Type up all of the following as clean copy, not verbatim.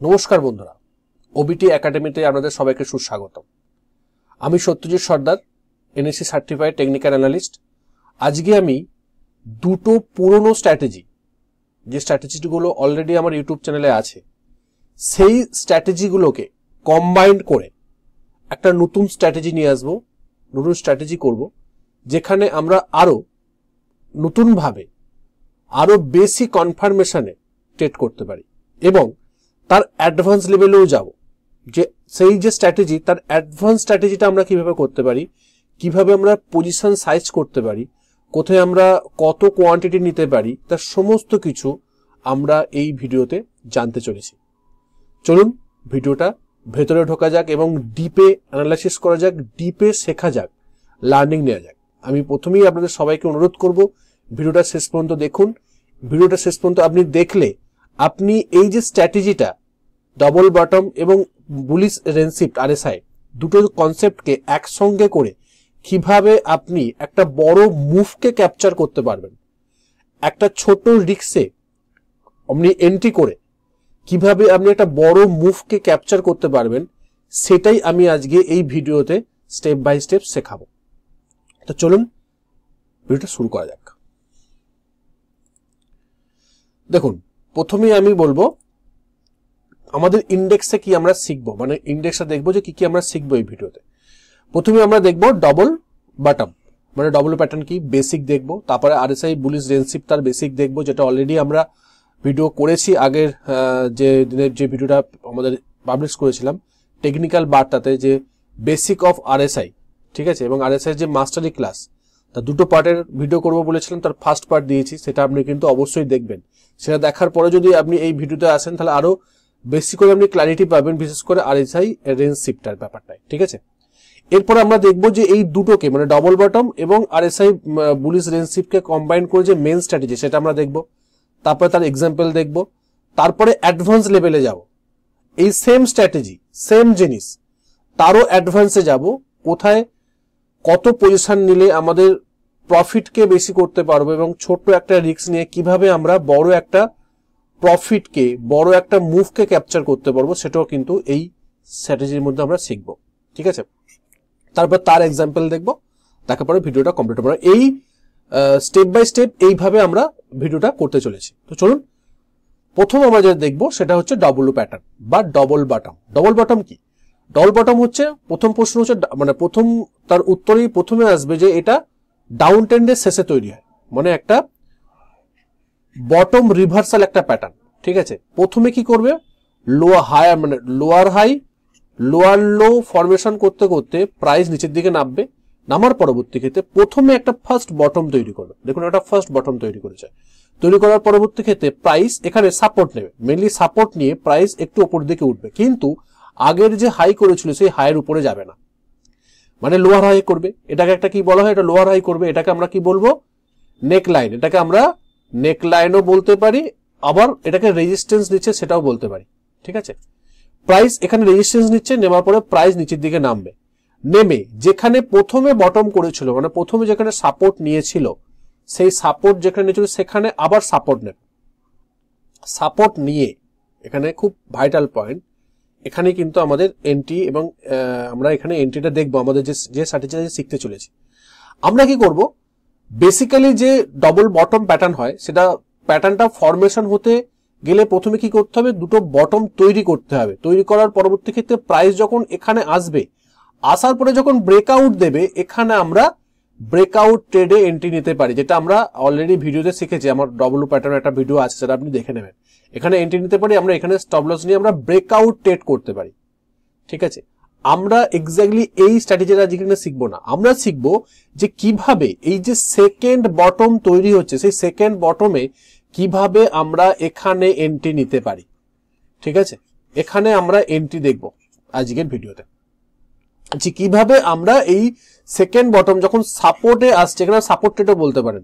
নমস্কার বন্ধুরা, ওবিটি একাডেমিতে আপনাদের সবাইকে সুস্বাগতম। আমি সত্যজিৎ সর্দার, এনএসসি সার্টিফাইড টেকনিক্যাল অ্যানালিস্ট। আজকে আমি দুটো পুরনো স্ট্র্যাটেজি, যে স্ট্র্যাটেজিগুলো অলরেডি আমার ইউটিউব চ্যানেলে আছে, সেই স্ট্র্যাটেজিগুলোকে কম্বাইন্ড করে একটা নতুন স্ট্র্যাটেজি নিয়ে আসবো, নতুন স্ট্র্যাটেজি করব, যেখানে আমরা আরো নতুনভাবে আরো বেশি কনফার্মেশনে ট্রেড করতে পারি এবং তার অ্যাডভান্স লেভেলেও যাব। যে সেই যে স্ট্র্যাটেজি, তার অ্যাডভান্স স্ট্র্যাটেজিটা আমরা কিভাবে করতে পারি, কিভাবে আমরা পজিশন সাইজ করতে পারি, কোথায় আমরা কত কোয়ান্টিটি নিতে পারি, তার সমস্ত কিছু আমরা এই ভিডিওতে জানতে চলেছি। চলুন ভিডিওটা ভেতরে ঢোকা যাক এবং ডিপে অ্যানালাইসিস করা যাক, ডিপে শেখা যাক, লার্নিং নেওয়া যাক। আমি প্রথমেই আপনাদের সবাইকে অনুরোধ করব, ভিডিওটা শেষ পর্যন্ত দেখুন। ভিডিওটা শেষ পর্যন্ত আপনি দেখলে আপনি এই যে স্ট্র্যাটেজিটা, ডবল বটম এবং বুলিশ রেঞ্জশিফট আরএসআই, দুটো কনসেপ্টকে একসঙ্গে করে কিভাবে আপনি একটা বড় মুভকে ক্যাপচার করতে পারবেন, একটা ছোট রিস্কে আপনি এন্ট্রি করে কিভাবে আপনি একটা বড় মুভকে ক্যাপচার করতে পারবেন, সেটাই আমি আজকে এই ভিডিওতে স্টেপ বাই স্টেপ শেখাবো। তো চলুন ভিডিওটা শুরু করা যাক। দেখুন, প্রথমে আমি বলবো আমাদের ইন্ডেক্সে কি আমরা শিখবো, মানে ইন্ডেক্সটা দেখবো যে কি কি আমরা শিখবো এই ভিডিওতে। প্রথমে আমরা দেখবো ডবল বটম, মানে ডবল প্যাটার্ন কি বেসিক দেখবো, তারপরে আরএসআই বুলিশ রেঞ্জশিফট তার বেসিক দেখবো, যেটা অলরেডি আমরা ভিডিও করেছি আগের যে দিনের যে ভিডিওটা আমাদের পাবলিশ করেছিলাম টেকনিক্যাল বার্তাতে, যে বেসিক অফ আরএসআই, ঠিক আছে, এবং আরএসআই যে মাস্টারি ক্লাস, তা দুটো পার্টের ভিডিও করবো বলেছিলাম, তার ফার্স্ট পার্ট দিয়েছি, সেটা আপনি কিন্তু অবশ্যই দেখবেন। সেটা দেখার পরে যদি আপনি এই ভিডিওতে আসেন তাহলে আরো বেশি করে আপনি ক্ল্যারিটি পাবেন, বিশেষ করে আরএসআই রেঞ্জশিফটার ব্যাপারটাই, ঠিক আছে। এরপর আমরা দেখবো যে এই দুটোকে, মানে ডবল বটম এবং আরএসআই বুলিশ রেঞ্জশিফটকে কম্বাইন করে যে মেন স্ট্র্যাটেজি, সেটা আমরা দেখবো। তারপরে তার এক্সাম্পল দেখবো, তারপরে অ্যাডভান্স লেভেলে যাব, এই সেম স্ট্র্যাটেজি সেম জিনিস তারও অ্যাডভান্সে যাব, কোথায় কত পজিশন নিলে আমাদের প্রফিটকে বেশি করতে পারবো এবং ছোট্ট একটা রিস্ক নিয়ে কিভাবে আমরা বড় একটা প্রফিটকে, বড় একটা মুভকে ক্যাপচার করতে পারবো, সেটাও কিন্তু এই স্ট্র্যাটেজির মধ্যে আমরা শিখবো, ঠিক আছে। তারপর তার এক্সাম্পল দেখবো, তারপরে পরে ভিডিওটা কমপ্লিট হবে। এই স্টেপ বাই স্টেপ এইভাবে আমরা ভিডিওটা করতে চলেছি। তো চলুন, প্রথম আমরা যেটা দেখবো সেটা হচ্ছে ডবল প্যাটার্ন বা ডবল বটম। ডবল বটম কি? ডবল বটম হচ্ছে, প্রথম প্রশ্ন হচ্ছে, মানে প্রথম তার উত্তরেই প্রথমে আসবে যে এটা ডাউন ট্রেন্ডের শেষে তৈরি হয়, মানে একটা বটম রিভার্সাল একটা প্যাটার্ন, ঠিক আছে। প্রথমে কি করবে, লোয়ার হাই, মানে lower high lower low formation করতে করতে প্রাইস নিচের দিকে নামবে, নামার পরবর্তী ক্ষেত্রে প্রথমে একটা ফার্স্ট বটম তৈরি করবে। দেখুন, একটা ফার্স্ট বটম তৈরি করেছে, তৈরি করার পরবর্তী ক্ষেত্রে প্রাইস এখানে সাপোর্ট নেবে, মেনলি সাপোর্ট নিয়ে প্রাইস একটু উপর দিকে উঠবে, কিন্তু আগের যে হাই করেছিল সেই হাইয়ের উপরে যাবে না, মানে লোয়ার হাই করবে। এটাকে একটা কি বলা হয়, এটা লোয়ার হাই করবে, এটাকে আমরা কি বলবো, নেক লাইন। এটাকে আমরা নেক লাইনও বলতে পারি, আবার এটাকে রেজিস্ট্যান্স নিচ্ছে সেটাও বলতে পারি, ঠিক আছে। প্রাইস এখানে রেজিস্ট্যান্স নিচ্ছে, নেওয়ার পরে প্রাইস নিচের দিকে নামবে, নেমে যেখানে প্রথমে বটম করেছিল, মানে প্রথমে যেখানে সাপোর্ট নিয়েছিল, সেই সাপোর্ট যেখানে নিয়েছিল সেখানে আবার সাপোর্ট নেবে। সাপোর্ট নিয়ে, এখানে খুব ভাইটাল পয়েন্ট, এখানে কিন্তু আমাদের এন্ট্রি, এবং আমরা এখানে এন্ট্রিটা দেখবো আমাদের যে স্ট্র্যাটেজি শিখতে চলেছি। আমরা কি করব, বেসিক্যালি যে ডবল বটম প্যাটার্ন হয়, সেটা প্যাটার্নটা ফরমেশন হতে গেলে প্রথমে কি করতে হবে, দুটো বটম তৈরি করতে হবে। তৈরি করার পরবর্তী ক্ষেত্রে প্রাইস যখন এখানে আসবে, আসার পরে যখন ব্রেকআউট দেবে, এখানে আমরা ব্রেকআউট ট্রেডে এন্ট্রি নিতে পারি, যেটা আমরা অলরেডি ভিডিওতে শিখেছি। আমার ডবল প্যাটার্ন একটা ভিডিও আছে, সেটা আপনি দেখে নেবেন। এখানে এন্ট্রি নিতে পারি আমরা, এখানে স্টপ লস নিয়ে আমরা ব্রেকআউট ট্রেড করতে পারি, ঠিক আছে। আমরা এক্স্যাক্টলি এই স্ট্র্যাটেজিটা যেখানে শিখবো না, আমরা শিখবো যে কিভাবে এই যে সেকেন্ড বটম তৈরি হচ্ছে, সেই সেকেন্ড বটমে কিভাবে আমরা এখানে এন্ট্রি নিতে পারি, ঠিক আছে। এখানে আমরা এন্ট্রি দেখবো আজকের ভিডিওতে, যে কিভাবে আমরা এই সেকেন্ড বটম যখন সাপোর্টে আসছে, এখানে সাপোর্ট ট্রেডও বলতে পারেন,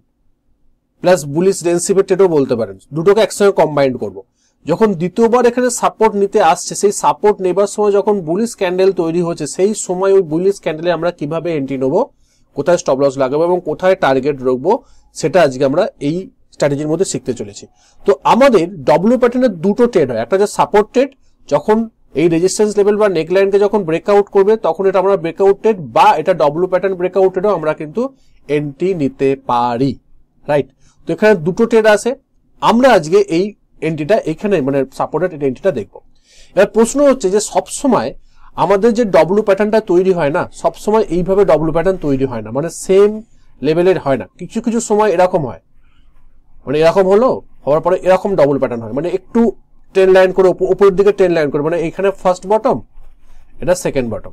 প্লাস বুলিশ রেঞ্জশিফট ট্রেডও বলতে পারেন, দুটোকে একসঙ্গে কম্বাইন্ড করব। যখন দ্বিতীয়বার এখানে সাপোর্ট নিতে আসছে, সেই সাপোর্ট নেবার সময় যখন বুলিশ ক্যান্ডেল তৈরি হচ্ছে, সেই সময় ওই বুলিশ ক্যান্ডেলে আমরা কিভাবে এন্ট্রি নেবো, কোথায় স্টপ লস লাগাবো এবং কোথায় টার্গেট রাখবো, সেটা আজকে আমরা এই স্ট্র্যাটেজির মধ্যে শিখতে চলেছি। তো আমাদের ডব্লিউ প্যাটার্নের দুটো ট্রেড হয়, একটা হচ্ছে সাপোর্ট ট্রেড, যখন এই রেজিস্ট্যান্স লেভেল বা নেক লাইনকে যখন ব্রেকআউট করবে তখন এটা আমরা ব্রেকআউটেড বা এটা ডব্লিউ প্যাটার্ন ব্রেকআউটেডও আমরা কিন্তু এন্ট্রি নিতে পারি, রাইট। তো এখানে দুটো ট্রেড আছে, আমরা আজকে এই এন্ট্রিটা এখানে মানে সাপোর্টেড এন্ট্রিটা দেখবো। এবার প্রশ্ন হচ্ছে যে সবসময় আমাদের যে ডব্লিউ প্যাটার্নটা তৈরি হয় না, সবসময় এইভাবে ডব্লিউ প্যাটার্ন তৈরি হয় না, মানে সেম লেভেলের হয় না। কিছু কিছু সময় এরকম হয়, মানে এরকম হলো, হওয়ার পরে এরকম ডবল প্যাটার্ন হয়, মানে একটু ট্রেন লাইন করে উপরের দিকে ট্রেন লাইন করে, মানে এখানে ফার্স্ট বটম, এটা সেকেন্ড বটম,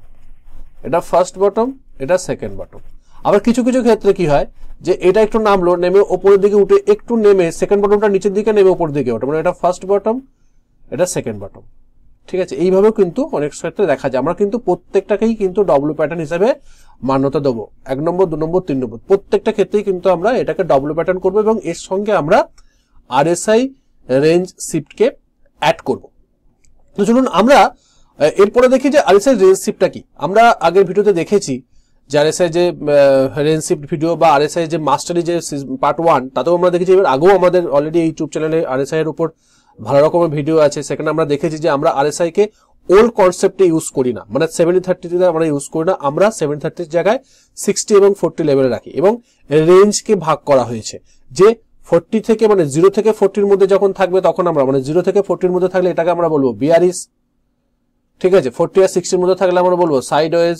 এটা ফার্স্ট বটম, এটা সেকেন্ড বটম। আবার কিছু কিছু ক্ষেত্রে কি হয় যে এটা একটু নামলো, নেমে উপরের দিকে উঠে একটু নেমে সেকেন্ড বটমটা নিচের দিকে নেমে উপরের দিকে ওঠে, মানে এটা ফার্স্ট বটম, এটা সেকেন্ড বটম, ঠিক আছে। এইভাবেও কিন্তু অনেক ক্ষেত্রে দেখা যায়। আমরা কিন্তু প্রত্যেকটাকেই কিন্তু ডব্লিউ প্যাটার্ন হিসেবে মান্যতা দেবো, 1 নম্বর 2 নম্বর 3 নম্বর প্রত্যেকটা ক্ষেত্রেই কিন্তু আমরা এটাকে ডব্লিউ প্যাটার্ন করবো এবং এর সঙ্গে আমরা আরএসআই রেঞ্জ শিফটকে অ্যাড করব। তো চলুন আমরা এরপরে দেখি যে আরএসআই রেঞ্জ শিফটটা কি। আমরা আগের ভিডিওতে দেখেছি যে আরএসআই যে রেঞ্জ শিফট ভিডিও বা আরএসআই যে মাস্টারি যে পার্ট 1, তাতেও আমরা দেখেছি, এবার আগেও আমাদের অলরেডি ইউটিউব চ্যানেলে আরএসআই এর উপর ভালো রকমের ভিডিও আছে, সেখানে আমরা দেখেছি যে আমরা আরএসআই কে ওল্ড কনসেপ্টে ইউজ করি না, মানে 70-30 আমরা ইউজ করি না, আমরা 70-30 জায়গায় 60 এবং 40 লেভেলে রাখি এবং রেঞ্জকে ভাগ করা হয়েছে যে 40 থেকে মানে 0 থেকে 40 মধ্যে যখন থাকবে তখন আমরা মানে 0 থেকে 40 মধ্যে থাকলে এটাকে আমরা বলবো বিয়ারিশ, ঠিক আছে। 40 আর 60 মধ্যে থাকলে আমরা বলবো সাইডওয়েজ,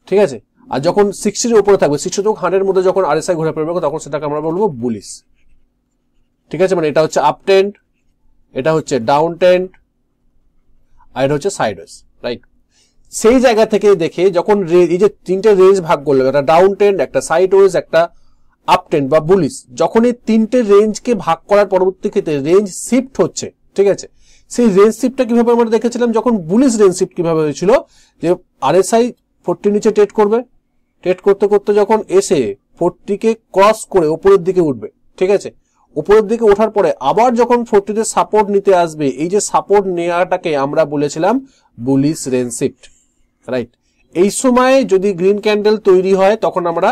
ঠিক আছে। আর যখন 60 এর উপরে থাকবে, 60 থেকে 100 এর মধ্যে যখন আরএসআই ঘুরে পড়বে তখন সেটাকে আমরা বলবো বুলিশ, ঠিক আছে। মানে এটা হচ্ছে আপ ট্রেন্ড, এটা হচ্ছে ডাউন ট্রেন্ড, আর এটা হচ্ছে সাইডওয়েজ, রাইট। সেই জায়গা থেকে দেখে যখন এই যে তিনটে রেঞ্জ ভাগ করলো, একটা ডাউন ট্রেন্ড, একটা সাইডওয়েজ, একটা আপ ট্রেন্ড বা বুলিশ, যখন এই তিনটে রেঞ্জকে ভাগ করার পরবর্তী ক্ষেত্রে রেঞ্জ শিফট হচ্ছে, ঠিক আছে। সেই রেঞ্জ শিফটটা কিভাবে আমরা দেখেছিলাম, যখন বুলিশ রেঞ্জ শিফট কিভাবে হয়েছিল যে আরএসআই 40 নিচে ট্রেড করবে, ট্রেড করতে করতে যখন এসে 40 কে ক্রস করে উপরের দিকে উঠবে, ঠিক আছে। উপরের দিকে ওঠার পরে আবার যখন 40 তে সাপোর্ট নিতে আসবে, এই যে সাপোর্ট নেওয়াটাকে আমরা বলেছিলাম বুলিশ রেঞ্জ শিফট, রাইট। এই সময় যদি গ্রিন ক্যান্ডেল তৈরি হয় তখন আমরা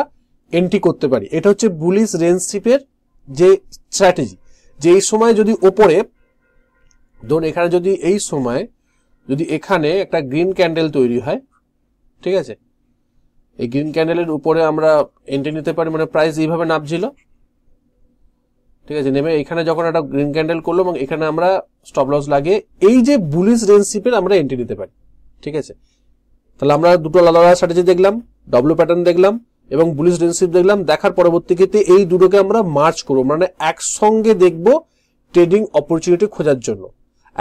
এন্ট্রি করতে পারি। এটা হচ্ছে বুলিশ রেঞ্জ শিফটের যে স্ট্র্যাটেজি, যে এই সময় যদি ওপরে ধরুন এখানে যদি এই সময় যদি এখানে একটা গ্রিন ক্যান্ডেল তৈরি হয়, ঠিক আছে, এই গ্রিন ক্যান্ডেলের উপরে আমরা এন্ট্রি নিতে পারি, মানে প্রাইস এইভাবে নামছিল, ঠিক আছে, নেমে এখানে যখন একটা গ্রিন ক্যান্ডেল করলো এবং এখানে আমরা স্টপ লস লাগিয়ে এই যে বুলিশ রেঞ্জ শিফটের আমরা এন্ট্রি নিতে পারি, ঠিক আছে। তাহলে আমরা দুটো আলাদা আলাদা স্ট্র্যাটেজি দেখলাম, ডব্লিউ প্যাটার্ন দেখলাম এবং বুলিশ রেঞ্জ শিফট দেখলাম। দেখার পরবর্তী ক্ষেত্রে এই দুটোকে আমরা মার্চ করবো, মানে একসঙ্গে দেখবো ট্রেডিং অপরচুনিটি খোঁজার জন্য।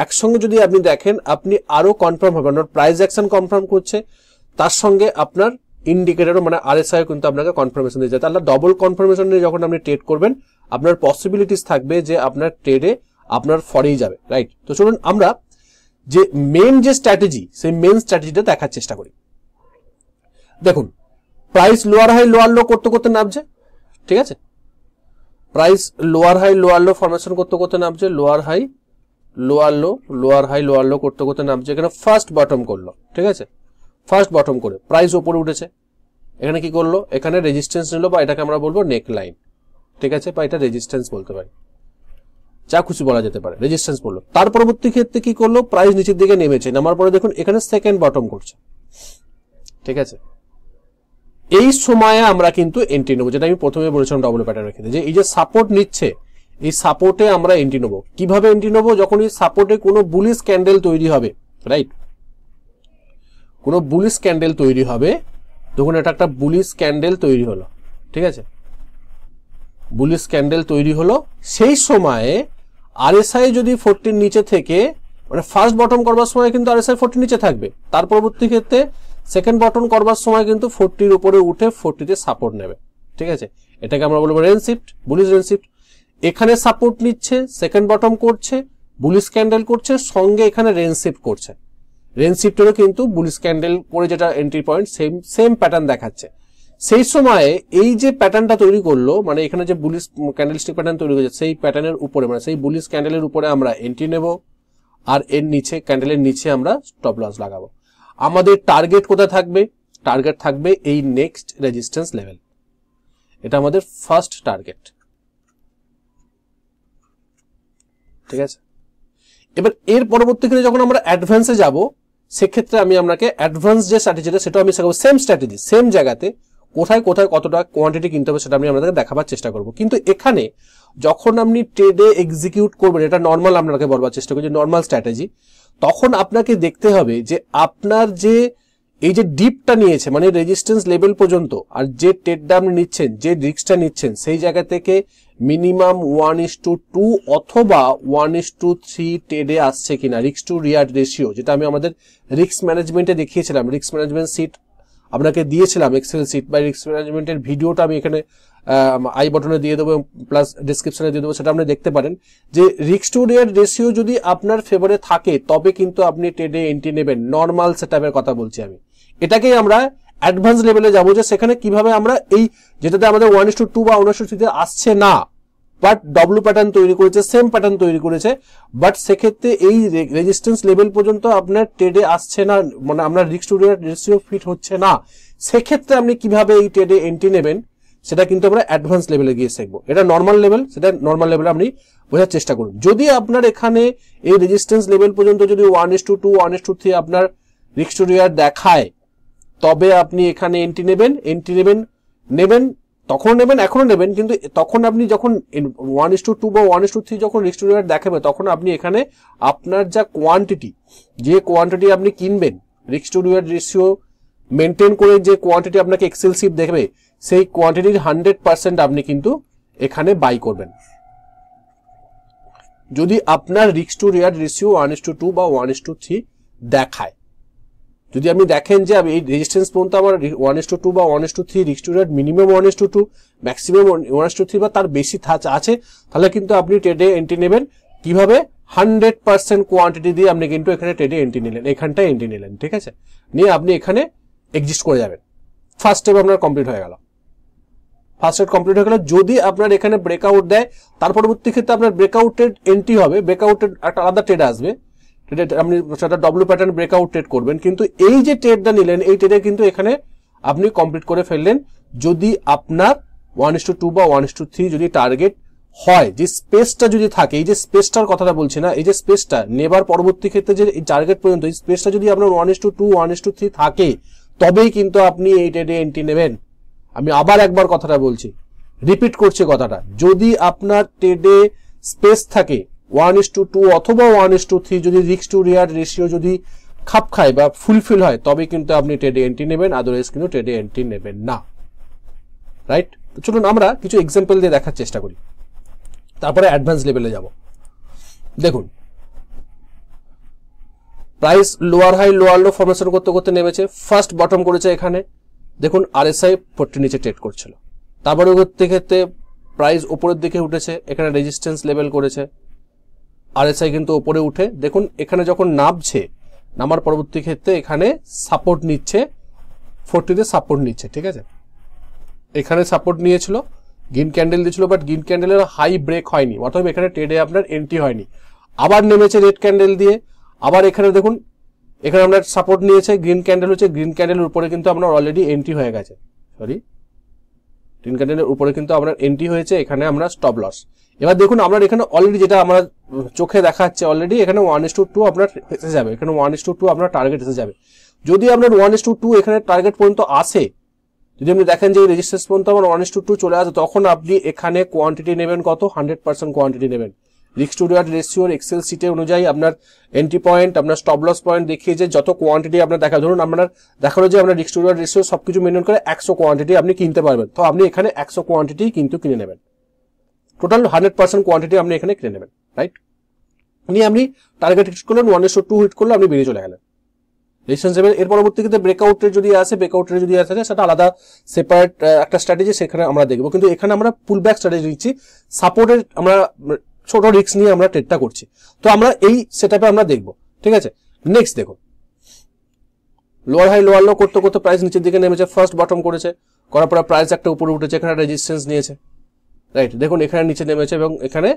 একসঙ্গে যদি আপনি দেখেন আপনি আরো কনফার্ম হবেন, আপনার প্রাইস অ্যাকশন কনফার্ম করছে, তার সঙ্গে আপনার ইন্ডিকেটরও মানে আরএসআই কিন্তু আপনাকে কনফার্মেশন দিয়ে যায়। তাহলে ডবল কনফার্মেশন নিয়ে যখন আপনি ট্রেড করবেন আপনার পসিবিলিটিস থাকবে যে আপনার ট্রেডে আপনার ফরেই যাবে, রাইট। তো চলুন আমরা যে মেন যে স্ট্র্যাটেজি, সেই মেন স্ট্র্যাটেজিটা দেখার চেষ্টা করি। দেখুন price lower high lower low করতে করতে নামছে, ঠিক আছে। Price lower high lower low formation করতে করতে নামছে, lower high lower low, lower high lower low করতে করতে নামছে। এখানে ফার্স্ট বটম করলো, ঠিক আছে, ফার্স্ট বটম করে প্রাইস উপরে উঠেছে। এখানে কি করলো, এখানে রেজিস্ট্যান্স নিল বা এটাকে আমরা বলবো নেক লাইন, ঠিক আছে, বা এটা রেজিস্ট্যান্স বলতে পারি, যা খুশি বলা যেতে পারে, রেজিস্ট্যান্স বললো। তার পরবর্তী ক্ষেত্রে কি করলো, প্রাইস নিচের দিকে নেমেছে, নামার পরে দেখুন এখানে সেকেন্ড বটম করছে, ঠিক আছে। এই সময়ে আমরা কিন্তু এন্ট্রি নেবো, যেটা আমি প্রথমে বলেছিলাম ডবল প্যাটার্নের ক্ষেত্রে, যে এই যে সাপোর্ট নিচ্ছে এই সাপোর্টে আমরা এন্ট্রি নেবো। কিভাবে এন্ট্রি নেবো, যখন এই সাপোর্টে কোনো বুলিশ ক্যান্ডেল তৈরি হবে, রাইট, কোনো বুলিশ ক্যান্ডেল তৈরি হবে, দেখুন এটা একটা বুলিশ ক্যান্ডেল তৈরি হলো, ঠিক আছে, বুলিশ ক্যান্ডেল তৈরি হলো। সেই সময়ে আরএসআই যদি 40 নিচে থেকে, মানে ফার্স্ট বটম করবার সময় কিন্তু আরএসআই 40 নিচে থাকবে, তার পরবর্তী ক্ষেত্রে সেকেন্ড বটম করবার সময় কিন্তু 40 উপরে উঠে 40 তে সাপোর্ট নেবে, ঠিক আছে। এটাকে আমরা বলবো range shift, bullish range shift. এখানে সাপোর্ট নিচ্ছে, সেকেন্ড বটম করছে, বুলিশ ক্যান্ডেল করছে, সঙ্গে এখানে রেঞ্জ শিফট করছে। রেঞ্জ শিফটেরও কিন্তু বুলিশ ক্যান্ডেল করে যেটা এন্ট্রি পয়েন্ট সেম প্যাটার্ন দেখাচ্ছে। সেই সময়ে এই যে প্যাটার্নটা তৈরি করলো, মানে এখানে যে বুলিশ ক্যান্ডেলস্টিক প্যাটার্ন তৈরি করেছে, সেই প্যাটার্নের উপরে মানে সেই বুলিশ ক্যান্ডেলের উপরে আমরা এন্ট্রি নেব, আর এর নিচে ক্যান্ডেলের নিচে আমরা স্টপ লস লাগাবো। আমাদের টার্গেট কোথায় থাকবে, টার্গেট থাকবে এই নেক্সট রেজিস্ট্যান্স লেভেল, এটা আমাদের ফার্স্ট টার্গেট, ঠিক আছে। এবার এর পরবর্তীকালে যখন আমরা অ্যাডভান্সে যাব, সেক্ষেত্রে আমি আপনাকে অ্যাডভান্স যে স্ট্র্যাটেজিটা সেটা আমি শেখাবো, সেম স্ট্র্যাটেজি সেম জায়গাতে কোথায় কোথায় কতটা কোয়ান্টিটি কিনতে হবে সেটা আমি আপনাদেরকে দেখাবার চেষ্টা করব। কিন্তু এখানে যখন আপনি ট্রেডে এক্সিকিউট করবেন, এটা নর্মাল আপনাকে বলবার চেষ্টা করছি, নর্মাল স্ট্র্যাটেজি, তখন আপনাকে দেখতে হবে যে আপনার যে এই যে ডিপটা নিয়েছে মানে রেজিস্ট্যান্স লেভেল পর্যন্ত, আর যে ট্রেডটা আপনি নিচ্ছেন, যে রিস্কটা নিচ্ছেন, সেই জায়গা থেকে মিনিমাম 1:2 অথবা 1:3 ট্রেডে আসছে কিনা, রিস্ক টু রিওয়ার্ড রেশিও, যেটা আমি আমাদের রিস্ক ম্যানেজমেন্টে দেখিয়েছিলাম, রিস্ক ম্যানেজমেন্ট সিট আপনাকে দিয়েছিলাম, এক্সেল সিট বা রিস্ক ম্যানেজমেন্টের ভিডিওটা আমি এখানে আই বাটনে দিয়ে দেবো, প্লাস ডিসক্রিপশনে দিয়ে দেবো, সেটা আপনি দেখতে পারেন। যে রিস্ক টু রিওয়ার্ড রেশিও যদি আপনার ফেভারে থাকে তবে কিন্তু আপনি ট্রেডে এন্ট্রি নেবেন। নর্মাল সেটআপের কথা বলছি আমি, এটাকেই আমরা অ্যাডভান্স লেভেলে যাবো, যে সেখানে কিভাবে আমরা এই যেটাতে আমাদের 1:2 বা 1:3 আসছে না, বাট ডব্লিউ প্যাটার্ন তৈরি করেছে, সেম প্যাটার্ন তৈরি করেছে, বাট সেক্ষেত্রে এই রেজিস্ট্যান্স লেভেল পর্যন্ত আপনার ট্রেডে আসছে না, মানে আপনার risk to reward ratio fit হচ্ছে না, সেক্ষেত্রে আপনি কিভাবে এই ট্রেডে এন্ট্রি নেবেন সেটা কিন্তু আমরা অ্যাডভান্স লেভেলে গিয়ে শিখবো। এটা নর্মাল লেভেল, সেটা নর্মাল লেভেলে আপনি বোঝার চেষ্টা করুন। যদি আপনার এখানে এই রেজিস্ট্যান্স লেভেল পর্যন্ত যদি 1:2 1:3 আপনার রিস্ক টু রিওয়ার্ড দেখায়, তবে আপনি এখানে এন্ট্রি নেবেন তখন নেবেন, এখনো নেবেন, কিন্তু তখন আপনি যখন 1:2 বা 1:3 যখন রিস্ক টু রিওয়ার্ড দেখাবে, তখন আপনি এখানে আপনার যা কোয়ান্টিটি, যে কোয়ান্টিটি আপনি কিনবেন, risk to reward ratio maintain করে যে কোয়ান্টিটি আপনাকে এক্সেল শিট দেখবে, সেই কোয়ান্টিটির 100% আপনি কিন্তু এখানে বাই করবেন। যদি আপনার রিস্ক টু রিওয়ার্ড রেশিও 1:2 বা 1:3 দেখায়, যদি আপনি দেখেন যে এই রেজিস্ট্যান্স পর্যন্ত আমার 1:2 বা 1:3 risk to reward minimum 1:2 maximum 1:3 বা তার বেশি আছে, তাহলে কিন্তু আপনি ট্রেডে এন্ট্রি নেবেন। কিভাবে? 100% কোয়ান্টিটি দিয়ে আপনি কিন্তু এখানে ট্রেডে এন্ট্রি নিলেন, এখানটায় এন্ট্রি নিলেন, ঠিক আছে, নিয়ে আপনি এখানে এক্সিস্ট করে যাবেন। ফার্স্ট স্টেপ আপনার কমপ্লিট হয়ে গেল, যদি আপনার এখানে ব্রেকআউট দেয়, তার পরবর্তী ক্ষেত্রে আপনার ব্রেকআউটের এন্ট্রি হবে, ব্রেকআউটের একটা আলাদা ট্রেড আসবে, আপনি সেটা ডব্লিউ প্যাটার্ন ব্রেকআউট ট্রেড করবেন। কিন্তু এই যে ট্রেডটা নিলেন, এই ট্রেডে কিন্তু এখানে আপনি কমপ্লিট করে ফেললেন। যদি আপনার 1:2 বা 1:3 যদি টার্গেট হয়, যে স্পেসটা যদি থাকে, এই যে স্পেসটার কথাটা বলছি না, এই যে স্পেসটা নেবার পরবর্তী ক্ষেত্রে যে এই টার্গেট পর্যন্ত এই স্পেসটা যদি আপনার 1:2 1:3 থাকে, তবেই কিন্তু আপনি এই ট্রেডে এন্ট্রি নেবেন। আমি আবার একবার কথাটা বলছি, রিপিট করছি কথাটা, যদি আপনার ট্রেডে স্পেস থাকে 1:2 অথবা 1:3, যদি রিস্ক টু রিওয়ার্ড রেশিও যদি খাপ খায় বা ফুলফিল হয়, তবে কিন্তু আপনি ট্রেডে এন্ট্রি নেবেন, আদারওয়াইজ কিন্তু ট্রেডে এন্ট্রি নেবেন না। রাইট? চলুন আমরা কিছু এক্সাম্পল দিয়ে দেখার চেষ্টা করি, তারপরে অ্যাডভান্স লেভেলে যাব। দেখুন, price lower high lower low formation করতে করতে নেমেছে, ফার্স্ট বটম করেছে এখানে, দেখুন RSI 40 নিচে ট্রেড করছিল, তারপরে ক্ষেত্রে প্রাইস উপরের দিকে উঠেছে, এখানে রেজিস্ট্যান্স লেভেল করেছে, RSI কিন্তু উপরে উঠে দেখুন এখানে যখন নামছে, নামার পরবর্তী ক্ষেত্রে এখানে সাপোর্ট নিচ্ছে, 40 সাপোর্ট নিচ্ছে, ঠিক আছে, এখানে সাপোর্ট নিয়েছিল, গ্রিন ক্যান্ডেল দিয়েছিল, বাট গ্রিন ক্যান্ডেলের হাই ব্রেক হয়নি, অর্থাৎ এখানে ট্রেডে আপনার এন্ট্রি হয়নি। আবার নেমেছে রেড ক্যান্ডেল দিয়ে, আবার এখানে দেখুন এখানে আমরা সাপোর্ট নিয়েছে, গ্রিন ক্যান্ডেল হচ্ছে, গ্রিন ক্যান্ডেলের উপরে কিন্তু আপনার অলরেডি এন্ট্রি হয়ে গেছে, গ্রিন ক্যান্ডেলের উপরে কিন্তু আপনার এন্ট্রি হয়েছে, এখানে আমরা স্টপ লস। এবার দেখুন আমরা এখানে অলরেডি যেটা আমরা চোখে দেখাচ্ছে, অলরেডি এখানে 1:2 আপনার এসে যাবে, এখানে 1:2 আপনার টার্গেট এসে যাবে। যদি আপনার 1:2 এখানে টার্গেট পর্যন্ত আসে, যদি আপনি দেখেন যে রেজিস্ট্যান্স পর্যন্ত আমার 1:2 চলে আসে, তখন আপনি এখানে কোয়ান্টিটি নেবেন কত? 100% কোয়ান্টিটি নেবেন। রিস্ক টু রিওয়ার্ড রেশিওর এক্সেল শিটে অনুযায়ী আপনার এন্ট্রি পয়েন্ট, আপনার স্টপ লস পয়েন্ট দেখিয়ে যে যত কোয়ান্টিটি আপনার দেখা, ধরুন আপনার দেখালো যে আপনার রিস্ক টু রিওয়ার্ড রেশিও সবকিছু মেনটেন করে 100 কোয়ান্টিটি আপনি কিনতে পারবেন, তো আপনি এখানে 100 কোয়ান্টিটি কিন্তু কিনে নেবেন, টোটাল 100% কোয়ান্টিটি আপনি এখানে কিনে নেবেন। রাইট? নিয়ে আপনি টার্গেট হিট করলেন, 1:2 হিট করলে আপনি বেরিয়ে চলে গেলেন রেজিস্ট্যান্স লেভেল। এর পরবর্তী ক্ষেত্রে ব্রেকআউটের যদি আসে, ব্রেকআউটের যদি আসে সেটা আলাদা সেপারেট একটা স্ট্র্যাটেজি, সেখানে আমরা দেখবো। কিন্তু এখানে আমরা পুল ব্যাক স্ট্র্যাটেজি নিচ্ছি, সাপোর্টের আমরা ছোট রিস্ক নিয়ে আমরা ট্রেডটা করছি, তো আমরা এই সেটআপে আমরা দেখবো, ঠিক আছে। নেক্সট দেখুন, লোয়ার হাই লোয়ার লো করতে করতে প্রাইস নিচের দিকে নেমেছে, ফার্স্ট বটম করেছে, করার পর প্রাইস একটা উপরে উঠেছে, এখানে রেজিস্ট্যান্স নিয়েছে, রাইট, দেখুন এখানে নিচে নেমেছে এবং এখানে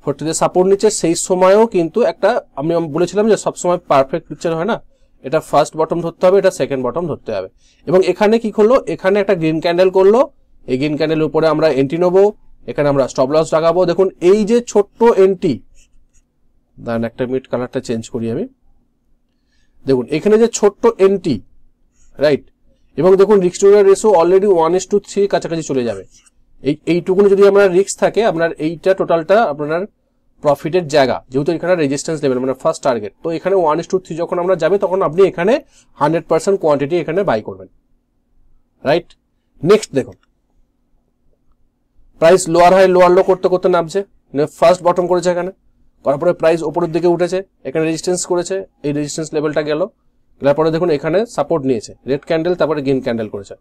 40 সাপোর্ট নিচ্ছে। সেই সময়ও কিন্তু একটা আমি বলেছিলাম যে সবসময় পারফেক্ট পিকচার হয় না, এটা ফার্স্ট বটম ধরতে হবে, এটা সেকেন্ড বটম ধরতে হবে। এবং এখানে কি করলো, এখানে একটা গ্রিন ক্যান্ডেল করলো, এই গ্রিন ক্যান্ডেলের উপরে আমরা এন্ট্রি নেবো, এখানে আমরা স্টপ লস লাগাবো। দেখুন এই যে ছোট্ট এন্ট্রি, দেন একটা মিড কালারটা চেঞ্জ করি আমি। দেখুন এখানে যে ছোট্ট এনটি, রাইট, এবং দেখুন risk to reward ratio already 1:3 কাছাকাছি চলে যাবে। এইটুকুনি যদি আপনার রিস্ক থাকে, আপনার এইটা টোটালটা আপনার প্রফিটের জায়গা, যেহেতু এখানে রেজিস্ট্যান্স লেভেল মানে ফার্স্ট টার্গেট, তো এখানে 1:3 যখন আমরা যাবে তখন আপনি এখানে 100% কোয়ান্টিটি এখানে বাই করবেন, রাইট। নেক্সট দেখুন price lower high lower low করতে করতে নামছে, ফার্স্ট বটম করেছে এখানে, তারপরে প্রাইস উপরের দিকে উঠেছে, এখানে রেজিস্ট্যান্স করেছে, এই রেজিস্ট্যান্স লেভেলটা গেল, তারপরে দেখুন এখানে সাপোর্ট নিয়েছে, রেড ক্যান্ডেল, তারপরে গ্রিন ক্যান্ডেল করেছে,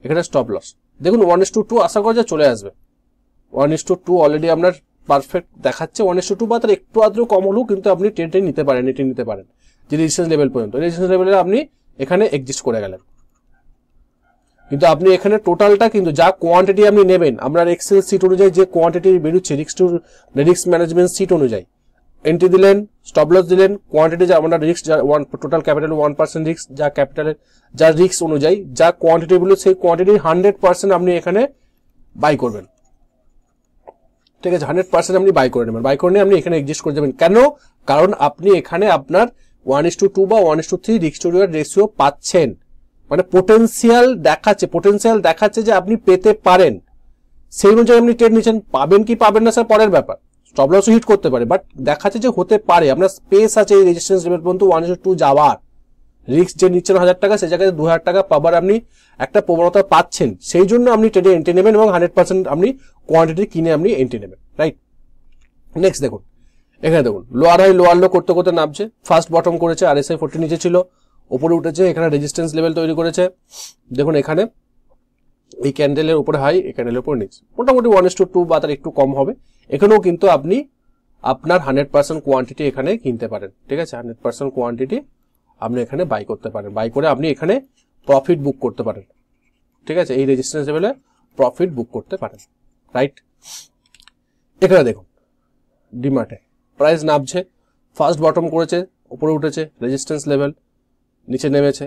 এখানে স্টপ লস। দেখুন 1:2 আশা করা যায় চলে আসবে, 1:2 অলরেডি আপনার পারফেক্ট দেখাচ্ছে, 1:2 বা তার একটু আদ্র কম হলেও কিন্তু আপনি ট্রেডে নিতে পারেন, এটি নিতে পারেন যে রেজিস্ট্যান্স লেভেল পর্যন্ত। রেজিস্ট্যান্স লেভেলে আপনি এখানে এক্সিস্ট করে গেলেন, কিন্তু আপনি এখানে টোটালটা কিন্তু যা কোয়ান্টিটি আপনি নেবেন, আপনার এক্সেল সিট অনুযায়ী যে কোয়ান্টিটি বেরোচ্ছে রিস্ক ম্যানেজমেন্ট সিট অনুযায়ী এন্ট্রি দিলেন, স্টপ লস দিলেন, কোয়ান্টিটি যা আপনার রিস্ক যা টোটাল ক্যাপিটাল 1% রিস্ক, যা ক্যাপিটালের যা রিস্ক অনুযায়ী যা কোয়ান্টিটি গুলো সেই কোয়ান্টিটি 100% আপনি এখানে বাই করবেন, ঠিক আছে, 100% আপনি বাই করে নেবেন, বাই করে নিয়ে আপনি এখানে এক্সিস্ট করে যাবেন। কেন? কারণ আপনি এখানে আপনার 1:2 বা 1:3 রিস্ক টু রিওয়ার্ড রেশিও পাচ্ছেন, মানে পোটেনশিয়াল দেখাচ্ছে যে আপনি পেতে পারেন, সেই অনুযায়ী আপনি ট্রেড নিচ্ছেন। পাবেন কি পাবেন না স্যার পরের ব্যাপার, স্টপ লসও হিট করতে পারে, বাট দেখাচ্ছে যে হতে পারে, আপনার স্পেস আছে এই রেজিস্ট্যান্স লেভেল পর্যন্ত 1:2 যাওয়ার, রিস্ক যে নিচ্ছেন 1000 টাকা, সেই জায়গায় 2000 টাকা পাবার আপনি একটা প্রবণতা পাচ্ছেন, সেই জন্য আপনি ট্রেডে এন্ট্রি নেবেন এবং 100% আপনি কোয়ান্টিটি কিনে আপনি এন্ট্রি নেবেন, রাইট। নেক্সট দেখুন এখানে দেখুন লোয়ার হাই লোয়ার লো করতে করতে নামছে, ফার্স্ট বটম করেছে, RSI 40 নিচে ছিল, উপরে উঠেছে, এখানে রেজিস্ট্যান্স লেভেল তৈরি করেছে, দেখুন এখানে এই ক্যান্ডেলের উপরে হাই, এই ক্যান্ডেলের উপরে নিচ, মোটামুটি 1:2 বা তার একটু কম হবে। এখানেও কিন্তু আপনি আপনার 100% কোয়ান্টিটি এখানে কিনতে পারেন, ঠিক আছে, 100% কোয়ান্টিটি আপনি এখানে বাই করতে পারেন, বাই করে আপনি এখানে প্রফিট বুক করতে পারেন, ঠিক আছে, এই রেজিস্ট্যান্স লেভেলে প্রফিট বুক করতে পারেন, রাইট। এখানে দেখুন ডিমার্টে প্রাইস নামছে, ফার্স্ট বটম করেছে, উপরে উঠেছে, রেজিস্ট্যান্স লেভেল, নিচে নেমেছে,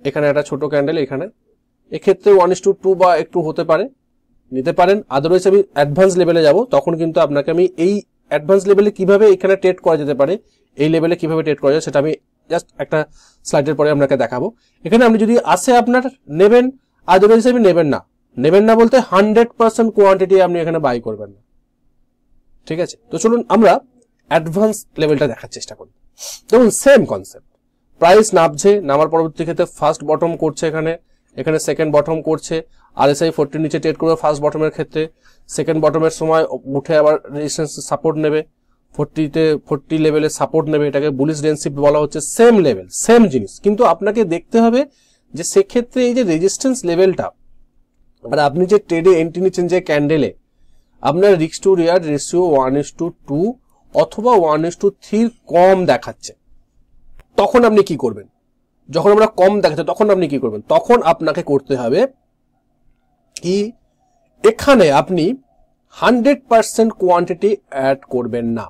এখানে একটা ছোট ক্যান্ডেল, এখানে এক্ষেত্রে 1:2 বা একটু হতে পারে, নিতে পারেন। আদারওয়াইজ আমি অ্যাডভান্স লেভেলে যাব, তখন কিন্তু আপনাকে আমি এই অ্যাডভান্স লেভেলে কিভাবে এখানে ট্রেড করা যেতে পারে, এই লেভেলে কিভাবে ট্রেড করা যায় সেটা আমি জাস্ট একটা স্লাইডের পরে আপনাকে দেখাবো। এখানে আপনি যদি আসে আপনার নেবেন, আদারওয়াইজ আপনি নেবেন না বলতে 100% কোয়ান্টিটি আপনি এখানে বাই করবেন না, ঠিক আছে। তো চলুন আমরা অ্যাডভান্স লেভেলটা দেখার চেষ্টা করি। দেখুন সেম কনসেপ্ট, প্রাইস নামছে, নামার পরবর্তী ক্ষেত্রে ফার্স্ট বটম করছে, এখানে সেকেন্ড বটম করছে, RSI 40 নিচে ট্রেড করবে ফার্স্ট বটমের ক্ষেত্রে, সেকেন্ড বটমের সময় উঠে আবার রেজিস্ট্যান্স সাপোর্ট নেবে, 40 লেভেলে সাপোর্ট নেবে, এটাকে বুলিশ রেঞ্জ বলা হচ্ছে, সেম লেভেল সেম জিনিস। কিন্তু আপনাকে দেখতে হবে যে সেক্ষেত্রে এই যে রেজিস্ট্যান্স লেভেলটা, মানে আপনি যে ট্রেডে এন্ট্রি নিচ্ছেন যে ক্যান্ডেলে, আপনার রিস্ক টু রিওয়ার্ড রেশিও 1:2 অথবা 1:3 কম দেখাচ্ছে, তখন আপনি কি করবেন? যখন আমরা কম দেখাচ্ছে তখন আপনি কি করবেন? তখন আপনাকে করতে হবে কি, এখানে আপনি 100% কোয়ান্টিটি অ্যাড করবেন না।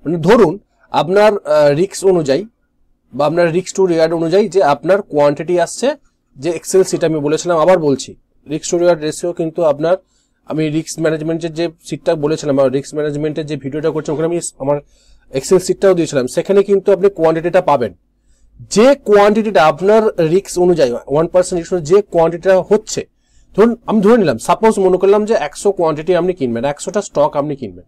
মানে ধরুন আপনার রিস্ক অনুযায়ী বা আপনার রিস্ক টু রিওয়ার্ড অনুযায়ী যে আপনার কোয়ান্টিটি আসছে, যে এক্সেল সিট আমি বলেছিলাম, আবার বলছি রিস্ক টু রিওয়ার্ড রেশিও কিন্তু আপনার, আমি রিস্ক ম্যানেজমেন্টের যে সিটটা বলেছিলাম, রিস্ক ম্যানেজমেন্টের যে ভিডিওটা করছি ওখানে আমি আমার এক্সেল সিটটাও দিয়েছিলাম, সেখানে কিন্তু আপনি কোয়ান্টিটিটা পাবেন, যে কোয়ান্টিটিটা আপনার রিস্ক অনুযায়ী 1% রিস্ক যে কোয়ান্টিটিটা হচ্ছে। ধরুন আমি ধরে নিলাম, সাপোজ মনে করলাম যে 100 কোয়ান্টিটি আপনি কিনবেন, 100টা স্টক আপনি কিনবেন,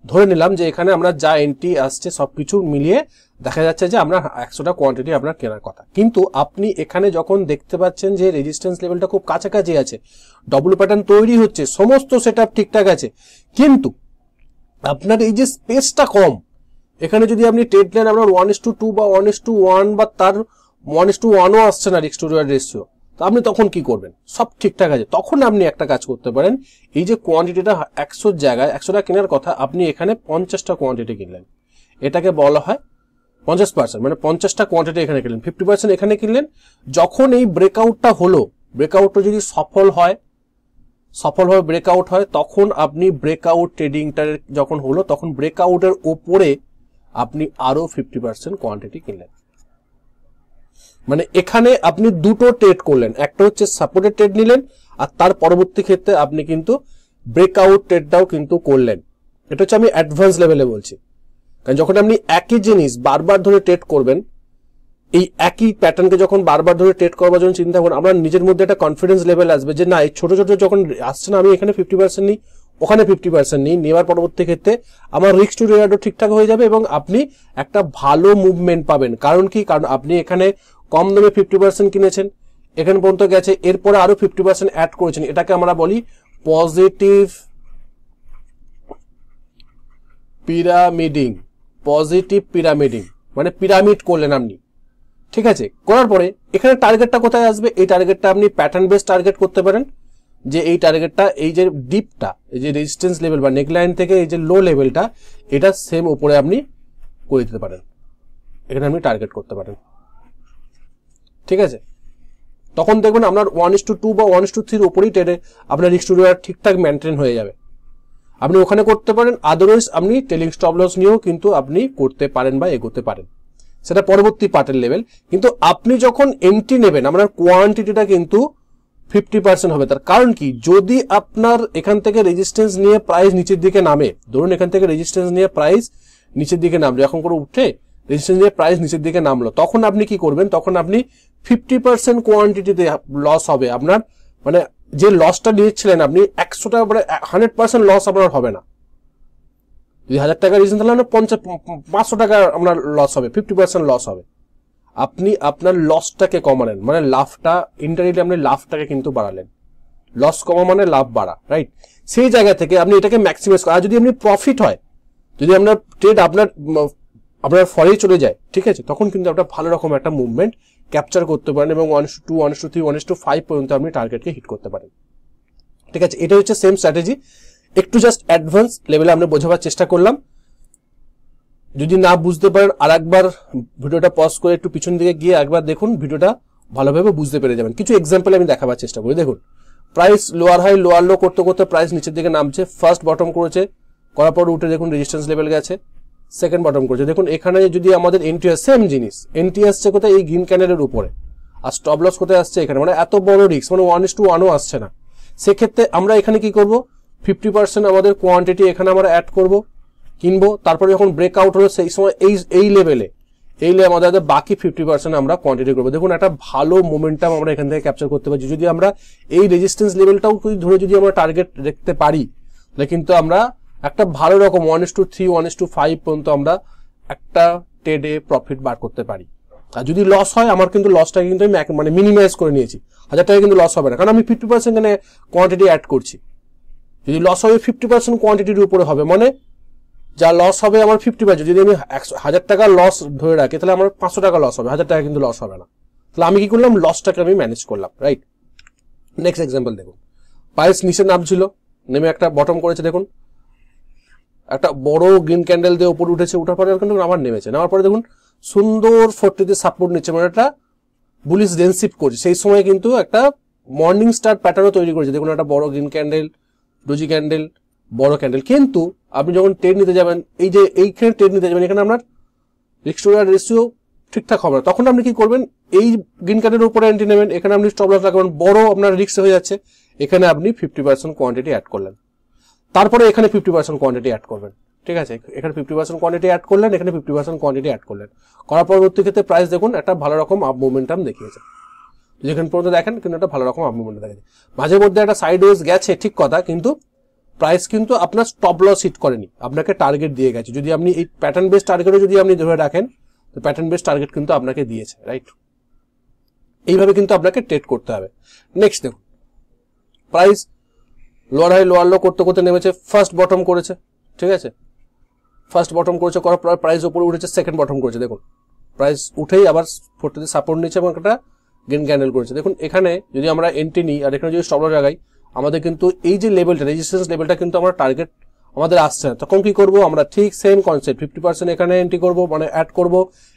ধরে নিলাম যে এখানে আমরা যা এন্ট্রি আসছে সবকিছু মিলিয়ে দেখা যাচ্ছে যে আমরা 100টা কোয়ান্টিটি আপনার কেনার কথা। কিন্তু আপনি এখানে যখন দেখতে পাচ্ছেন যে রেজিস্ট্যান্স লেভেলটা খুব কাছাকাছি আছে, ডব্লিউ প্যাটার্ন তৈরি হচ্ছে, সমস্ত সেটআপ ঠিকঠাক আছে, কিন্তু আপনার এই যে স্পেসটা কম, এখানে যদি আপনি ট্রেড নেন আপনার 1:2 বা 1:1 বা তার 1:1ও আসছে না রিস্ক টু রিওয়ার্ড রেশিও, তো আপনি তখন কি করবেন? সব ঠিকঠাক আছে, তখন আপনি একটা কাজ করতে পারেন, এই যে কোয়ান্টিটিটা 100 জায়গায় 100টা কেনার কথা, আপনি এখানে 50টা কোয়ান্টিটি কিনলেন, এটাকে বলা হয় 50%, মানে 50টা কোয়ান্টিটি এখানে কিনলেন, 50% এখানে কিনলেন। যখন এই ব্রেকআউটটা হলো, ব্রেকআউটটা যদি সফলভাবে ব্রেকআউট হয়, তখন আপনি ব্রেকআউট ট্রেডিংটা যখন হলো, তখন ব্রেকআউটের ওপরে আপনি আরো 50% কোয়ান্টিটি কিনলেন। মানে এখানে আপনি দুটো ট্রেড করলেন, একটা হচ্ছে সাপোর্টেড ট্রেড নিলেন, আর তার পরবর্তী ক্ষেত্রে আপনি কিন্তু ব্রেকআউট ট্রেডটাও কিন্তু করলেন। এটা হচ্ছে আমি অ্যাডভান্স লেভেলে বলছি। কারণ যখন আপনি একই জিনিস বারবার ধরে ট্রেড করবেন, এই একই প্যাটার্নকে যখন বারবার ধরে ট্রেড করবার জন্য চিন্তা করুন, আপনার নিজের মধ্যে একটা কনফিডেন্স লেভেল আসবে যে না, এই ছোট ছোট যখন আসছে না, আমি এখানে 50% নিই, ওখানে 50% নিই, নেওয়ার পরবর্তী ক্ষেত্রে আমার রিস্ক টু রিওয়ার্ডও ঠিকঠাক হয়ে যাবে এবং আপনি একটা ভালো মুভমেন্ট পাবেন। কারণ কি, কারণ আপনি এখানে কম দামে 50% কিনেছেন, এখানে পর্যন্ত গেছে, এরপরে আরো 50% অ্যাড করেছেন। এটাকে আমরা বলি পজিটিভ পিরামিডিং। পজিটিভ পিরামিডিং মানে পিরামিড করলেন আপনি, ঠিক আছে। করার পরে এখানে টার্গেটটা কোথায় আসবে, এই টার্গেটটা আপনি প্যাটার্ন বেস টার্গেট করতে পারেন, যে এই টার্গেটটা, এই যে ডিপটা, এই যে রেজিস্ট্যান্স লেভেল বা নেকলাইন থেকে এই যে লো লেভেলটা, এটা সেম উপরে আপনি করে দিতে পারেন, এখানে আপনি টার্গেট করতে পারেন, ঠিক আছে। তখন দেখবেন আপনার 1:2 বা 1:3 উপরেই ট্রেডে আপনার রিস্ক টু রিওয়ার্ড ঠিকঠাক মেনটেন হয়ে যাবে। আপনি ওখানে করতে পারেন, আদারওয়াইজ আপনি ট্রেলিং স্টপ লস নিয়েও কিন্তু আপনি করতে পারেন বা এগোতে পারেন, সেটা পরবর্তী পার্টের লেভেল। কিন্তু আপনি যখন এন্ট্রি নেবেন, আপনার কোয়ান্টিটিটা কিন্তু 50% হবে। তার কারণ কি, যদি আপনার এখান থেকে রেজিস্ট্যান্স নিয়ে প্রাইস নিচের দিকে নামে, ধরুন এখান থেকে রেজিস্ট্যান্স নিয়ে প্রাইস নিচের দিকে নামলো, এখন করে উঠে রেজিস্ট্যান্স নিয়ে প্রাইস নিচের দিকে নামলো, তখন আপনি কি করবেন, তখন আপনি 50% কোয়ান্টিটিতে লস হবে আপনার, মানে যে লসটা নিয়েছিলেন আপনি 100 টাকা, মানে 100% লস আপনার হবে না। যদি 1000 টাকা রেজিস্ট্যান্স তাহলে আপনার 500 টাকা আপনার লস হবে, 50% লস হবে। আপনি আপনার লসটাকে কমালেন, মানে লাভটা, ইন্টারনেটলি আপনি লাভটাকে কিন্তু বাড়ালেন। লস কমা মানে লাভ বাড়া, রাইট। সেই জায়গা থেকে আপনি এটাকে ম্যাক্সিমাইজ করেন। আর যদি আপনি প্রফিট হয়, যদি আপনার ট্রেড আপনার ফলেই চলে যায়, ঠিক আছে, তখন কিন্তু আপনার ভালো রকম একটা মুভমেন্ট ক্যাপচার করতে পারেন এবং 1:2, 1:3, 1:5 পর্যন্ত আপনি টার্গেটকে হিট করতে পারেন, ঠিক আছে। এটা হচ্ছে সেম স্ট্র্যাটেজি, একটু জাস্ট অ্যাডভান্স লেভেলে আমরা বোঝাবার চেষ্টা করলাম। যদি না বুঝতে পারেন, আরেকবার ভিডিওটা পজ করে একটু পিছন দিকে গিয়ে একবার দেখুন, ভিডিওটা ভালোভাবে বুঝতে পেরে যাবেন। কিছু এক্সাম্পল আমি দেখাবার চেষ্টা করি। দেখুন, price lower high lower low করতে করতে প্রাইস নিচের দিকে নামছে, ফার্স্ট বটম করেছে, করার পর উঠে দেখুন রেজিস্ট্যান্স লেভেল গেছে, সেকেন্ড বটম করেছে। দেখুন এখানে যদি আমাদের এন্ট্রি, সেম জিনিস, এন্ট্রি আসছে কোথায়, এই গ্রিন ক্যান্ডেলের উপরে, আর স্টপ লস কোথায় আসছে এখানে, মানে এত বড় রিস্ক, মানে 1:1ও আসছে না। সেক্ষেত্রে আমরা এখানে কি করব, 50% আমাদের কোয়ান্টিটি এখানে আমরা অ্যাড করব, কিনবো, তারপরে যখন ব্রেকআউট হলো সেই সময় এই লেভেলে আমাদের বাকি 50% আমরা কোয়ান্টিটি করবো। দেখুন একটা ভালো মোমেন্টাম আমরা এখান থেকে ক্যাপচার করতে পারছি। যদি আমরা এই রেজিস্ট্যান্স লেভেলটাও ধরে যদি আমরা টার্গেট দেখতে পারি, তাহলে কিন্তু আমরা একটা ভালো রকম 1:3, 1:5 পর্যন্ত আমরা একটা ট্রেডে প্রফিট বার করতে পারি। আর যদি লস হয়, আমার কিন্তু লসটাকে কিন্তু আমি মানে মিনিমাইজ করে নিয়েছি, 1000 টাকা কিন্তু লস হবে না, কারণ আমি 50% এখানে কোয়ান্টিটি অ্যাড করছি। যদি লস হবে 50% কোয়ান্টিটির উপরে হবে, মানে যা লস হবে আমার 50%, যদি আমি 1000 টাকা লস ধরে রাখি, তাহলে আমার 500 টাকা লস হবে, 1000 টাকা কিন্তু লস হবে না। তাহলে আমি কি করলাম, লসটাকে আমি ম্যানেজ করলাম, রাইট। নেক্সট এক্সাম্পল দেখুন, প্রাইস নিচে নামছিল, নেমে একটা বটম করেছে, দেখুন একটা বড় গ্রিন ক্যান্ডেল দিয়ে উপরে উঠেছে, উঠার পরে কিন্তু আবার নেমেছে, নেওয়ার পরে দেখুন সুন্দর 40-তে সাপোর্ট নিচ্ছে, মানে একটা বুলিশ রেঞ্জ করছে। সেই সময় কিন্তু একটা মর্নিং স্টার প্যাটার্নও তৈরি করেছে, দেখুন একটা বড় গ্রিন ক্যান্ডেল, ডোজি ক্যান্ডেল, বড় ক্যান্ডেল। কিন্তু আপনি যখন ট্রেড নিতে যাবেন, এই যে এইখানে ট্রেড নিতে যাবেন, এখানে আপনার রিস্ক টু রিওয়ার্ড রেশিও ঠিকঠাক হবে না, তখন আপনি কি করবেন, এই গ্রিন ক্যান্ডেলের উপরে এন্ট্রি নেবেন, এখানে আপনি স্টপ লস লাগাবেন, বড় আপনার রিস্ক হয়ে যাচ্ছে, এখানে আপনি 50% কোয়ান্টিটি অ্যাড করলেন, তারপরে এখানে 50% কোয়ান্টিটি অ্যাড করবেন, ঠিক আছে। এখানে 50% কোয়ান্টিটি অ্যাড করলেন, এখানে 50% কোয়ান্টিটি অ্যাড করলেন, করার পরবর্তী ক্ষেত্রে প্রাইস দেখুন একটা ভালো রকম আপ মুভমেন্টাম দেখিয়েছে, যেখানে পর্যন্ত দেখেন কিন্তু একটা ভালো রকম আপ মুভমেন্ট দেখেছে। মাঝে মধ্যে একটা সাইড ওয়েজ গেছে, ঠিক কথা, কিন্তু প্রাইস কিন্তু আপনার স্টপ লস হিট করেনি, আপনাকে টার্গেট দিয়ে গেছে। যদি আপনি এই প্যাটার্ন বেস টার্গেটও যদি আপনি ধরে রাখেন, তো প্যাটার্ন বেস টার্গেট কিন্তু আপনাকে দিয়েছে, রাইট। এইভাবে কিন্তু আপনাকে ট্রেড করতে হবে। নেক্সট দেখুন, price lower high lower low করতে করতে নেমেছে, ফার্স্ট বটম করেছে, ঠিক আছে, ফার্স্ট বটম করেছে, করার পর প্রাইস উপরে উঠেছে, সেকেন্ড বটম করেছে, দেখুন প্রাইস উঠেই আবার 40-তে সাপোর্ট নিচ্ছে এবং একটা গ্রিন ক্যান্ডেল করেছে। দেখুন এখানে যদি আমরা এন্ট্রি নিই আর এখানে যদি স্টপ লস লাগাই, আমাদের কিন্তু এই যে লেভেলটা, রেজিস্ট্যান্স লেভেলটা কিন্তু আমরা টার্গেট আমাদের আসছে না, তখন কি করব আমরা, ঠিক সেম কনসেপ্ট, 50% এখানে এন্ট্রি করব, মানে অ্যাড করব,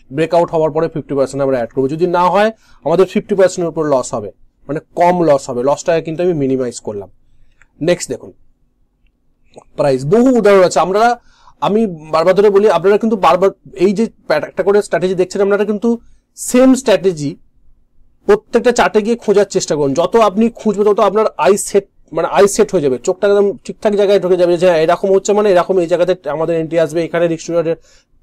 ব্রেকআউট হওয়ার পরে 50% আমরা অ্যাড করবো। যদি না হয় আমাদের 50% এর উপর লস হবে, মানে কম লস হবে, লসটাকে কিন্তু আমি মিনিমাইজ করলাম। নেক্সট দেখুন, প্রাইস বহু উদাহরণ আছে, আমি বারবার ধরে বলি, আপনারা কিন্তু বারবার এই যে একটা করে স্ট্র্যাটেজি দেখছেন, আপনারা কিন্তু সেম স্ট্র্যাটেজি প্রত্যেকটা চার্টে গিয়ে খোঁজার চেষ্টা করুন। যত আপনি খুঁজবেন তত আপনার আই সেট হয়ে যাবে, চোখটা একদম ঠিকঠাক জায়গায় ঢুকে যাবে, যে এরকম হচ্ছে মানে এরকম এই জায়গাতে আমাদের এন্ট্রি আসবে, এখানে রিস্ক টু রিওয়ার্ড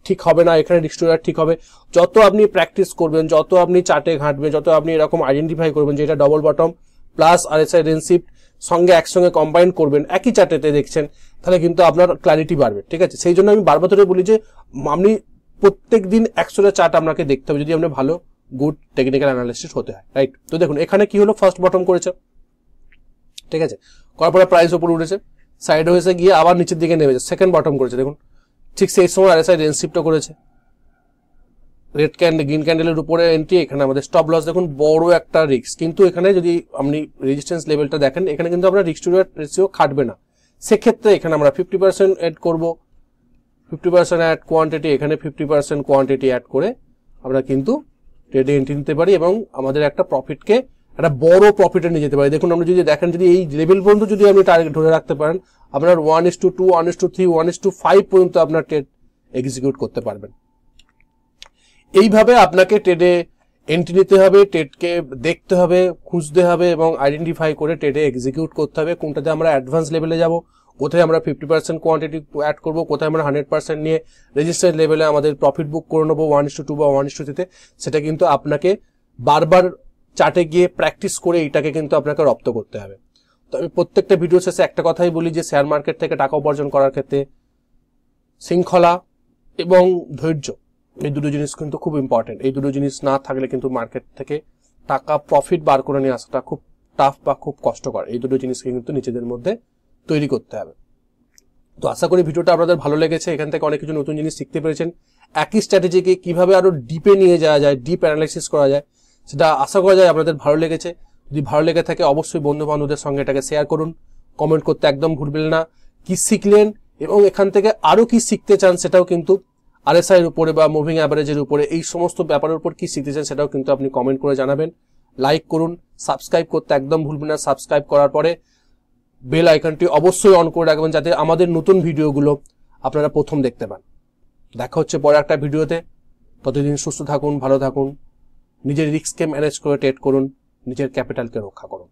ঠিক হবে না, এখানে রিস্ক টু রেট ঠিক হবে। যত আপনি প্র্যাকটিস করবেন, যত আপনি চার্টে ঘাঁটবেন, যত আপনি এরকম আইডেন্টিফাই করবেন যে এটা double bottom plus RSI range shift সঙ্গে একসঙ্গে কম্বাইন করবেন, একই চার্টেতে দেখছেন, তাহলে কিন্তু আপনার ক্ল্যারিটি বাড়বে। ঠিক আছে, সেই জন্য আমি বারবার ধরে বলি যে আপনি প্রত্যেক দিন 100টা চার্ট আপনাকে দেখতে হবে যদি আপনি ভালো গুড টেকনিক্যাল অ্যানালিস্ট হতে হয়, রাইট? তো দেখুন এখানে কি হলো, ফার্স্ট বটম করেছে, ঠিক আছে, করার পরে প্রাইস উপরে উঠেছে, সাইড হয়েছে গিয়ে আবার নিচের দিকে নেমেছে, সেকেন্ড বটম করেছে, দেখুন ঠিক সেই সময় আরএসআই রেঞ্জ শিফটও করেছে, রেড ক্যান্ডেল গ্রিন ক্যান্ডেলের উপরে এন্ট্রি, এখানে আমাদের স্টপ লস, দেখুন বড় একটা রিস্ক। কিন্তু এখানে যদি আপনি রেজিস্ট্যান্স লেভেলটা দেখেন, এখানে কিন্তু আমরা রিস্ক টু রেশিও খাটবে না, সেক্ষেত্রে এখানে আমরা 50% অ্যাড করব, 50% অ্যাড কোয়ান্টিটি, এখানে 50% কোয়ান্টিটি অ্যাড করে আমরা কিন্তু ট্রেডে এন্ট্রি নিতে পারি এবং আমাদের একটা প্রফিটকে একটা বড় প্রফিটে নিয়ে যেতে পারি। দেখুন আমরা যদি দেখেন, যদি এই লেভেল পর্যন্ত যদি আপনি টার্গেট ধরে রাখতে পারেন, আপনার 1:2, 1:3, 1:5 পর্যন্ত আপনার ট্রেড এক্সিকিউট করতে পারবেন। এইভাবে আপনাকে ট্রেডে এন্ট্রি নিতে হবে, ট্রেডকে দেখতে হবে, খুঁজতে হবে এবং আইডেন্টিফাই করে ট্রেডে এক্সিকিউট করতে হবে। কোনটাতে আমরা অ্যাডভান্স লেভেলে যাব, কোথায় আমরা 50% কোয়ান্টিটি অ্যাড করব, কোথায় আমরা 100% নিয়ে রেজিস্ট্যান্স লেভেলে আমাদের প্রফিট বুক করে নেবো 1:2 বা 1:3, সেটা কিন্তু আপনাকে বারবার চার্টে গিয়ে প্র্যাকটিস করে এইটাকে কিন্তু আপনাকে রপ্ত করতে হবে। তো আমি প্রত্যেকটা ভিডিও শেষে একটা কথাই বলি যে শেয়ার মার্কেট থেকে টাকা উপার্জন করার ক্ষেত্রে শৃঙ্খলা এবং ধৈর্য, এই দুটো জিনিস কিন্তু খুব ইম্পর্টেন্ট। এই দুটো জিনিস না থাকলে কিন্তু মার্কেট থেকে টাকা প্রফিট বার করে নিয়ে আসাটা খুব টাফ বা খুব কষ্টকর। এই দুটো জিনিসকে কিন্তু নিজেদের মধ্যে তৈরি করতে হবে। তো আশা করি ভিডিওটা আপনাদের ভালো লেগেছে, এখান থেকে অনেক কিছু নতুন জিনিস শিখতে পেরেছেন। একই স্ট্র্যাটেজিকে কিভাবে আরো ডিপে নিয়ে যাওয়া যায়, ডিপ অ্যানালাইসিস করা যায়, সেটা আশা করা যায় আপনাদের ভালো লেগেছে। যদি ভালো লেগে থাকে অবশ্যই বন্ধু বান্ধবদের সঙ্গে এটাকে শেয়ার করুন, কমেন্ট করতে একদম ভুলবেন না। কি শিখলেন এবং এখান থেকে আরো কি শিখতে চান সেটাও কিন্তু আরএসআই এর উপরে বা মুভিং অ্যাভারেজের উপরে এই সমস্ত ব্যাপারের উপর কি শিখতে চান সেটাও কিন্তু আপনি কমেন্ট করে জানাবেন। লাইক করুন, সাবস্ক্রাইব করতে একদম ভুলবেন না। সাবস্ক্রাইব করার পরে বেল আইকনটি অবশ্যই অন করে রাখবেন যাতে আমাদের নতুন ভিডিওগুলো আপনারা প্রথম দেখতে পান। দেখা হচ্ছে পরে একটা ভিডিওতে, ততদিন সুস্থ থাকুন, ভালো থাকুন, নিজের রিস্ককে ম্যানেজ করে ট্রেড করুন, নিজের ক্যাপিটালকে রক্ষা করুন।